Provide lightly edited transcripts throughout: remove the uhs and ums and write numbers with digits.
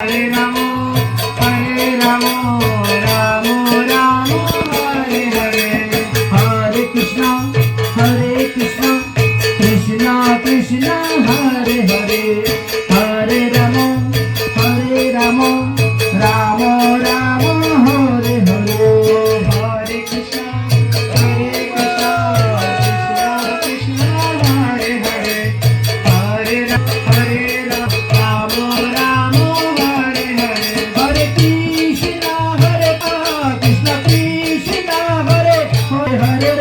Hare Ramo, Ramo Ramo, Hare Hare. Hare Krishna, Krishna Krishna, Hare Hare. Hare Ramo, Ramo Ramo, Hare Hare. Hare Krishna, Krishna Krishna, Hare Hare. Hare Ramo, Ramo Ramo, Hare Hare. Hare Krishna, Krishna Krishna, Hare Hare.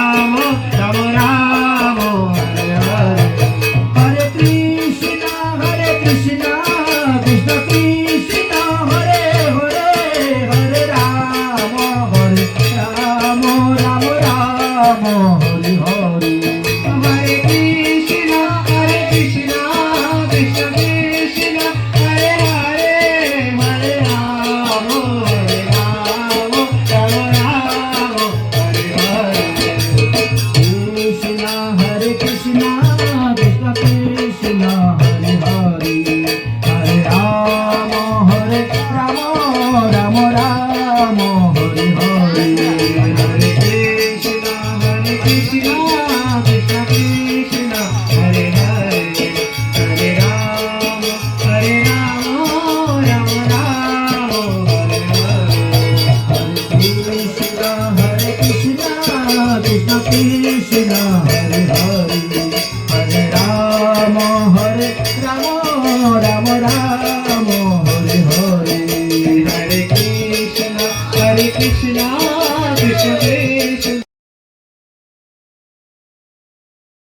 Ramo, Ramo Ramo, Hare Hare. Hare Krishna, Krishna Krishna, Hare Hare. Hare Ramo, Ramo Ramo, Hare Hare. Hare Krishna, Krishna Krishna, Hare Hare. Hare Ramo, Ramo Ramo, Hare Hare. Krishna, Krishna Krishna Krishna, Hare Hare. Hare Ramo, Ramo Ramo, Hare Hare. Hare Krishna, Krishna Krishna Krishna, Hare Hare. Hare Ramo, Ramo Ramo, Hare Hare. Hare Krishna, Krishna Krishna Krishna, Hare Hare. Hare Ramo, Ramo Ramo.